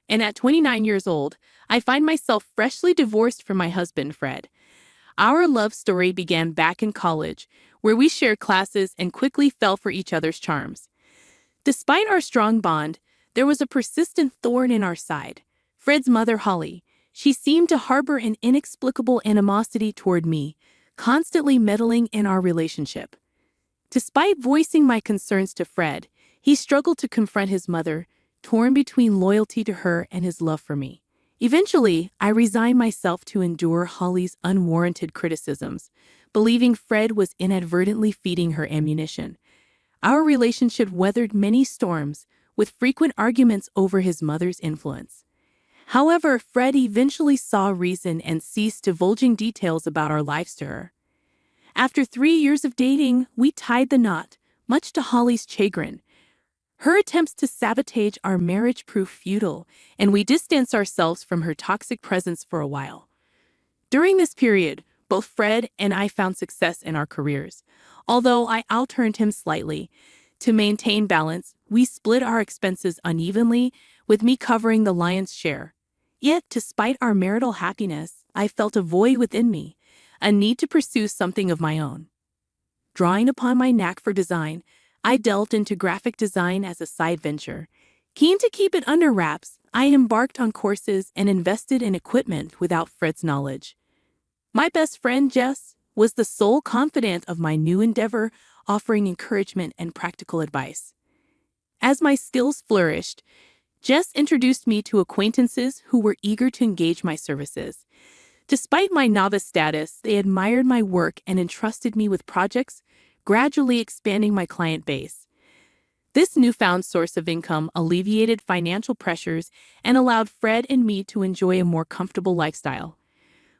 And at 29 years old, I find myself freshly divorced from my husband, Fred. Our love story began back in college, where we shared classes and quickly fell for each other's charms. Despite our strong bond, there was a persistent thorn in our side. Fred's mother, Holly. She seemed to harbor an inexplicable animosity toward me, constantly meddling in our relationship. Despite voicing my concerns to Fred, he struggled to confront his mother, torn between loyalty to her and his love for me. Eventually, I resigned myself to endure Holly's unwarranted criticisms, believing Fred was inadvertently feeding her ammunition. Our relationship weathered many storms, with frequent arguments over his mother's influence. However, Fred eventually saw reason and ceased divulging details about our lives to her. After 3 years of dating, we tied the knot, much to Holly's chagrin. Her attempts to sabotage our marriage proved futile, and we distanced ourselves from her toxic presence for a while. During this period, both Fred and I found success in our careers. Although I outearned him slightly, to maintain balance, we split our expenses unevenly, with me covering the lion's share. Yet, despite our marital happiness, I felt a void within me, a need to pursue something of my own. Drawing upon my knack for design, I delved into graphic design as a side venture. Keen to keep it under wraps, I embarked on courses and invested in equipment without Fred's knowledge. My best friend, Jess, was the sole confidant of my new endeavor, offering encouragement and practical advice. As my skills flourished, Jess introduced me to acquaintances who were eager to engage my services. Despite my novice status, they admired my work and entrusted me with projects, gradually expanding my client base. This newfound source of income alleviated financial pressures and allowed Fred and me to enjoy a more comfortable lifestyle.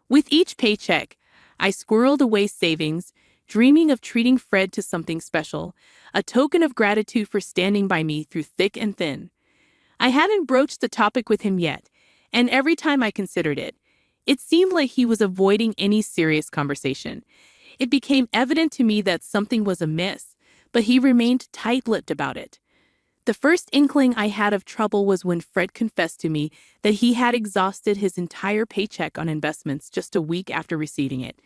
With each paycheck, I squirreled away savings, dreaming of treating Fred to something special, a token of gratitude for standing by me through thick and thin. I hadn't broached the topic with him yet, and every time I considered it, it seemed like he was avoiding any serious conversation. It became evident to me that something was amiss, but he remained tight-lipped about it. The first inkling I had of trouble was when Fred confessed to me that he had exhausted his entire paycheck on investments just a week after receiving it.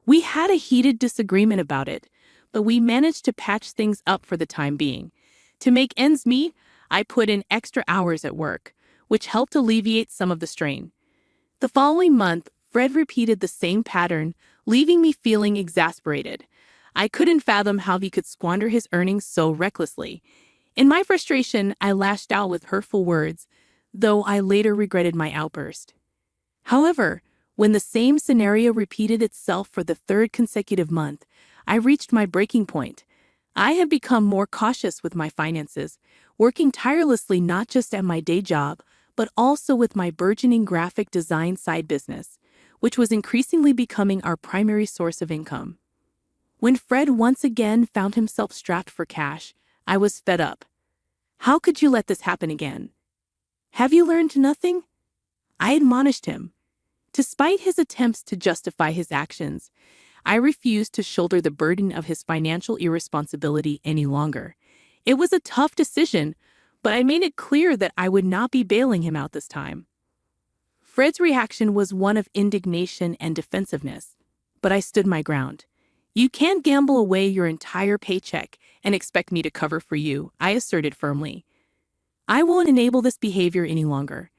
We had a heated disagreement about it, but we managed to patch things up for the time being. To make ends meet, I put in extra hours at work, which helped alleviate some of the strain. The following month, Fred repeated the same pattern, leaving me feeling exasperated. I couldn't fathom how he could squander his earnings so recklessly. In my frustration, I lashed out with hurtful words, though I later regretted my outburst. However, when the same scenario repeated itself for the third consecutive month, I reached my breaking point. I had become more cautious with my finances, working tirelessly not just at my day job, but also with my burgeoning graphic design side business, which was increasingly becoming our primary source of income. When Fred once again found himself strapped for cash, I was fed up. How could you let this happen again? Have you learned nothing? I admonished him. Despite his attempts to justify his actions, I refused to shoulder the burden of his financial irresponsibility any longer. It was a tough decision, but I made it clear that I would not be bailing him out this time. Fred's reaction was one of indignation and defensiveness, but I stood my ground. You can't gamble away your entire paycheck and expect me to cover for you, I asserted firmly. I won't enable this behavior any longer.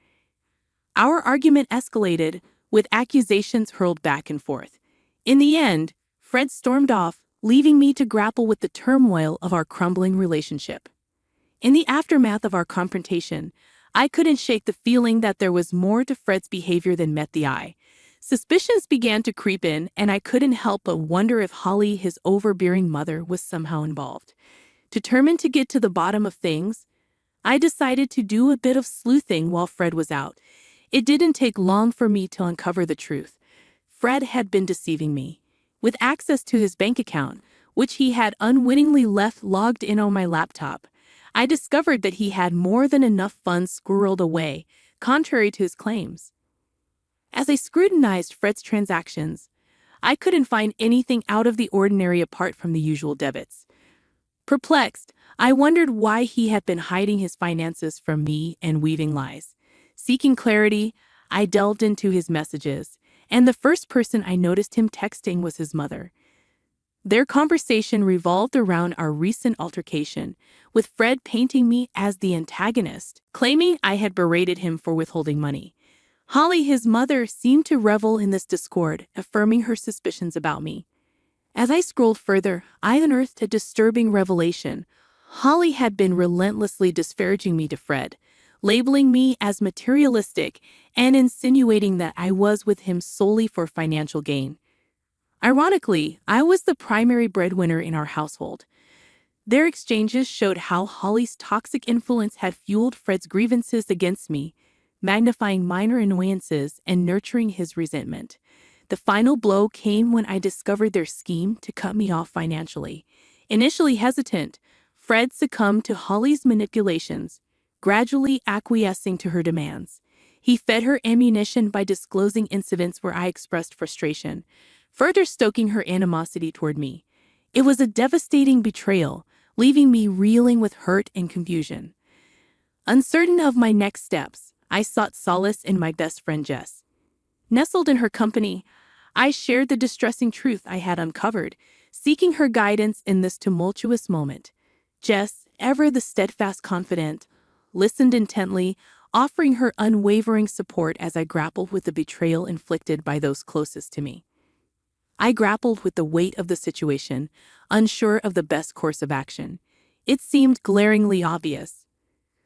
Our argument escalated, with accusations hurled back and forth. In the end, Fred stormed off, leaving me to grapple with the turmoil of our crumbling relationship. In the aftermath of our confrontation, I couldn't shake the feeling that there was more to Fred's behavior than met the eye. Suspicions began to creep in, and I couldn't help but wonder if Holly, his overbearing mother, was somehow involved. Determined to get to the bottom of things, I decided to do a bit of sleuthing while Fred was out. It didn't take long for me to uncover the truth. Fred had been deceiving me. With access to his bank account, which he had unwittingly left logged in on my laptop, I discovered that he had more than enough funds squirreled away, contrary to his claims. As I scrutinized Fred's transactions, I couldn't find anything out of the ordinary apart from the usual debits. Perplexed, I wondered why he had been hiding his finances from me and weaving lies. Seeking clarity, I delved into his messages, and the first person I noticed him texting was his mother. Their conversation revolved around our recent altercation, with Fred painting me as the antagonist, claiming I had berated him for withholding money. Holly, his mother, seemed to revel in this discord, affirming her suspicions about me. As I scrolled further, I unearthed a disturbing revelation. Holly had been relentlessly disparaging me to Fred, labeling me as materialistic and insinuating that I was with him solely for financial gain. Ironically, I was the primary breadwinner in our household. Their exchanges showed how Holly's toxic influence had fueled Fred's grievances against me, magnifying minor annoyances and nurturing his resentment. The final blow came when I discovered their scheme to cut me off financially. Initially hesitant, Fred succumbed to Holly's manipulations, gradually acquiescing to her demands. He fed her ammunition by disclosing incidents where I expressed frustration, further stoking her animosity toward me. It was a devastating betrayal, leaving me reeling with hurt and confusion. Uncertain of my next steps, I sought solace in my best friend Jess. Nestled in her company, I shared the distressing truth I had uncovered, seeking her guidance in this tumultuous moment. Jess, ever the steadfast confidant, listened intently, offering her unwavering support as I grappled with the betrayal inflicted by those closest to me. I grappled with the weight of the situation, unsure of the best course of action. It seemed glaringly obvious.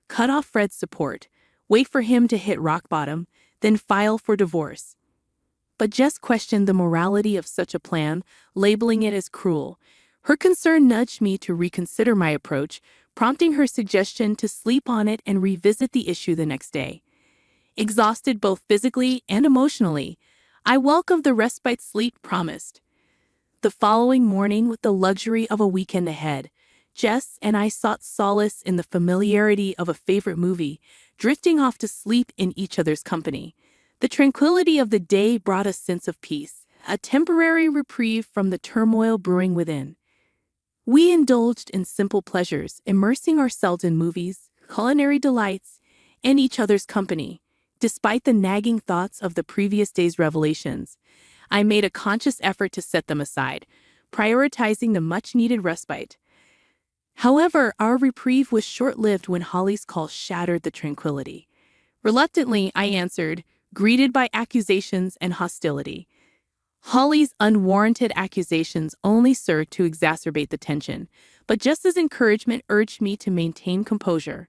Cut off Fred's support, wait for him to hit rock bottom, then file for divorce. But Jess questioned the morality of such a plan, labeling it as cruel. Her concern nudged me to reconsider my approach, prompting her suggestion to sleep on it and revisit the issue the next day. Exhausted both physically and emotionally, I welcomed the respite sleep promised. The following morning, with the luxury of a weekend ahead, Jess and I sought solace in the familiarity of a favorite movie, drifting off to sleep in each other's company. The tranquility of the day brought a sense of peace, a temporary reprieve from the turmoil brewing within. We indulged in simple pleasures, immersing ourselves in movies, culinary delights, and each other's company. Despite the nagging thoughts of the previous day's revelations, I made a conscious effort to set them aside, prioritizing the much-needed respite. However, our reprieve was short-lived when Holly's call shattered the tranquility. Reluctantly, I answered, greeted by accusations and hostility. Holly's unwarranted accusations only served to exacerbate the tension, but Jess's encouragement urged me to maintain composure.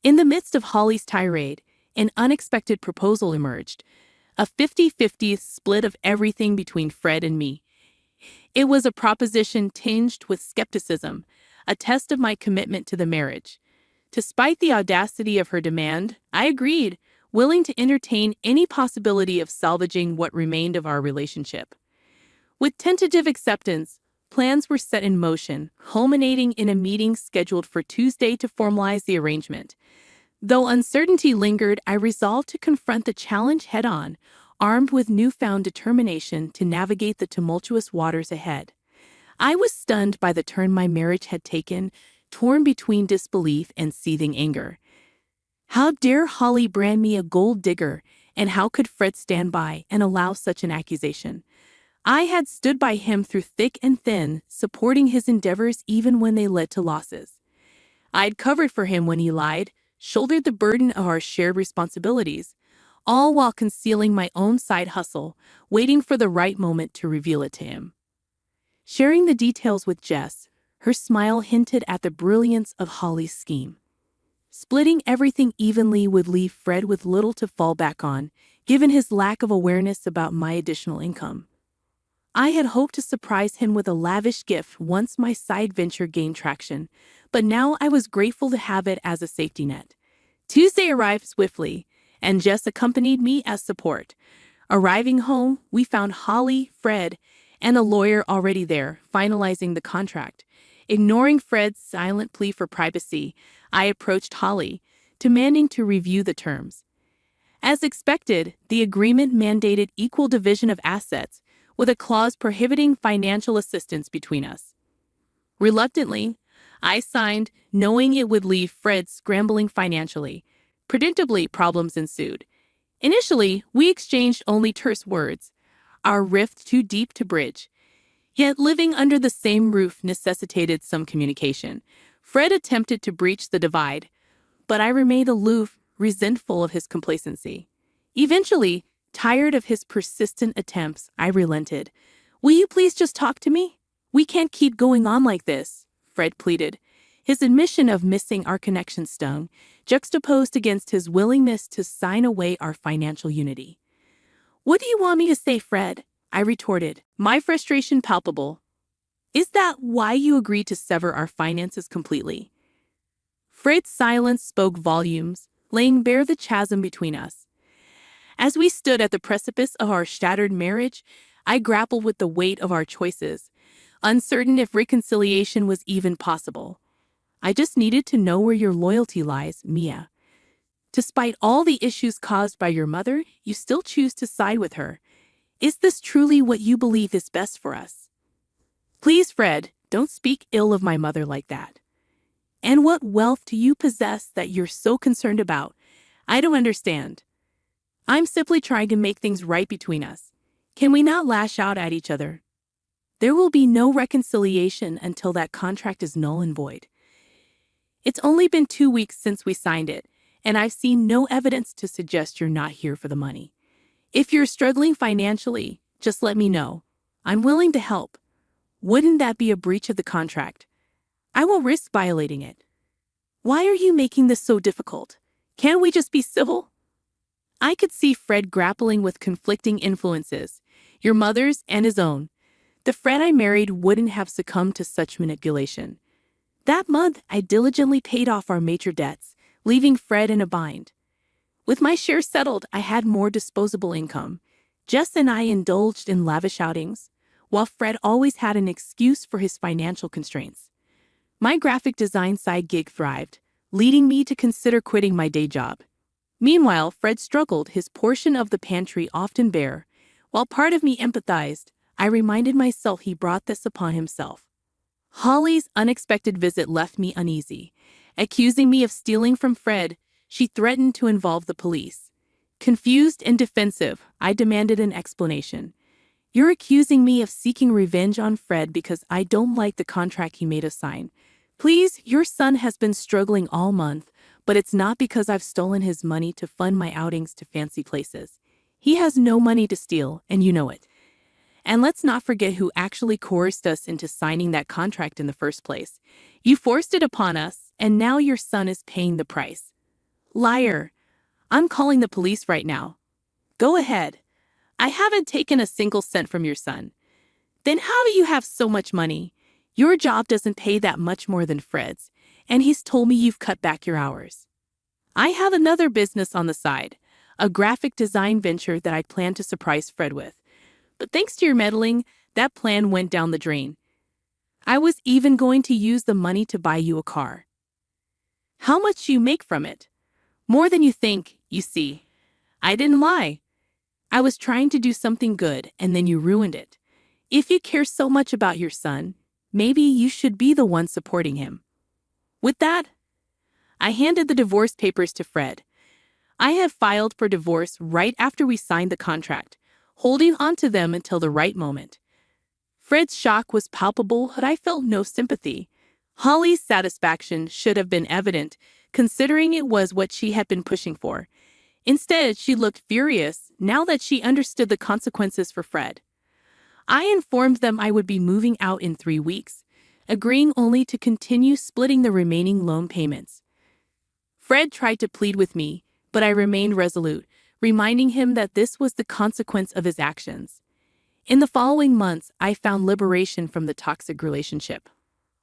In the midst of Holly's tirade, an unexpected proposal emerged, a 50-50 split of everything between Fred and me. It was a proposition tinged with skepticism, a test of my commitment to the marriage. Despite the audacity of her demand, I agreed, willing to entertain any possibility of salvaging what remained of our relationship. With tentative acceptance, plans were set in motion, culminating in a meeting scheduled for Tuesday to formalize the arrangement. Though uncertainty lingered, I resolved to confront the challenge head-on, armed with newfound determination to navigate the tumultuous waters ahead. I was stunned by the turn my marriage had taken, torn between disbelief and seething anger. How dare Holly brand me a gold digger, and how could Fred stand by and allow such an accusation? I had stood by him through thick and thin, supporting his endeavors even when they led to losses. I'd covered for him when he lied, shouldered the burden of our shared responsibilities, all while concealing my own side hustle, waiting for the right moment to reveal it to him. Sharing the details with Jess, her smile hinted at the brilliance of Holly's scheme. Splitting everything evenly would leave Fred with little to fall back on, given his lack of awareness about my additional income. I had hoped to surprise him with a lavish gift once my side venture gained traction, but now I was grateful to have it as a safety net. Tuesday arrived swiftly, and Jess accompanied me as support. Arriving home, we found Holly, Fred, and a lawyer already there, finalizing the contract. Ignoring Fred's silent plea for privacy, I approached Holly, demanding to review the terms. As expected, the agreement mandated equal division of assets, with a clause prohibiting financial assistance between us. Reluctantly, I signed, knowing it would leave Fred scrambling financially. Predictably, problems ensued. Initially, we exchanged only terse words, our rift too deep to bridge. Yet living under the same roof necessitated some communication. Fred attempted to breach the divide, but I remained aloof, resentful of his complacency. Eventually, tired of his persistent attempts, I relented. "Will you please just talk to me? We can't keep going on like this," Fred pleaded. His admission of missing our connection stung, juxtaposed against his willingness to sign away our financial unity. "What do you want me to say, Fred?" I retorted, my frustration palpable. "Is that why you agreed to sever our finances completely?" Fred's silence spoke volumes, laying bare the chasm between us. As we stood at the precipice of our shattered marriage, I grappled with the weight of our choices, uncertain if reconciliation was even possible. "I just needed to know where your loyalty lies, Mia. Despite all the issues caused by your mother, you still choose to side with her. Is this truly what you believe is best for us?" "Please, Fred, don't speak ill of my mother like that. And what wealth do you possess that you're so concerned about? I don't understand. I'm simply trying to make things right between us. Can we not lash out at each other? There will be no reconciliation until that contract is null and void. It's only been 2 weeks since we signed it, and I've seen no evidence to suggest you're not here for the money. If you're struggling financially, just let me know. I'm willing to help. Wouldn't that be a breach of the contract? I won't risk violating it. Why are you making this so difficult? Can't we just be civil?" I could see Fred grappling with conflicting influences, your mother's and his own. The Fred I married wouldn't have succumbed to such manipulation. That month, I diligently paid off our major debts, leaving Fred in a bind. With my share settled, I had more disposable income. Jess and I indulged in lavish outings, while Fred always had an excuse for his financial constraints. My graphic design side gig thrived, leading me to consider quitting my day job. Meanwhile, Fred struggled, his portion of the pantry often bare. While part of me empathized, I reminded myself he brought this upon himself. Holly's unexpected visit left me uneasy. Accusing me of stealing from Fred, she threatened to involve the police. Confused and defensive, I demanded an explanation. "You're accusing me of seeking revenge on Fred because I don't like the contract he made us sign. Please, your son has been struggling all month, but it's not because I've stolen his money to fund my outings to fancy places. He has no money to steal, and you know it. And let's not forget who actually coerced us into signing that contract in the first place. You forced it upon us, and now your son is paying the price." "Liar. I'm calling the police right now." "Go ahead. I haven't taken a single cent from your son." "Then how do you have so much money? Your job doesn't pay that much more than Fred's, and he's told me you've cut back your hours." "I have another business on the side, a graphic design venture that I plan to surprise Fred with. But thanks to your meddling, that plan went down the drain. I was even going to use the money to buy you a car." "How much do you make from it?" "More than you think, you see." I didn't lie. "I was trying to do something good, and then you ruined it. If you care so much about your son, maybe you should be the one supporting him." With that, I handed the divorce papers to Fred. I had filed for divorce right after we signed the contract, holding on to them until the right moment. Fred's shock was palpable, but I felt no sympathy. Holly's satisfaction should have been evident, considering it was what she had been pushing for. Instead, she looked furious now that she understood the consequences for Fred. I informed them I would be moving out in 3 weeks, agreeing only to continue splitting the remaining loan payments. Fred tried to plead with me, but I remained resolute, reminding him that this was the consequence of his actions. In the following months, I found liberation from the toxic relationship.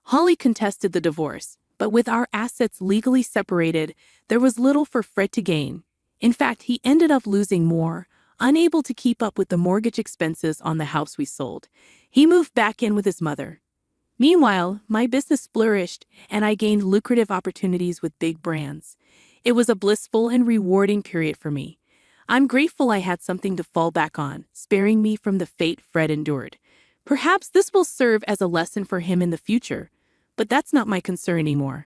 Holly contested the divorce, but with our assets legally separated, there was little for Fred to gain. In fact, he ended up losing more, unable to keep up with the mortgage expenses on the house we sold. He moved back in with his mother. Meanwhile, my business flourished, and I gained lucrative opportunities with big brands. It was a blissful and rewarding period for me. I'm grateful I had something to fall back on, sparing me from the fate Fred endured. Perhaps this will serve as a lesson for him in the future, but that's not my concern anymore.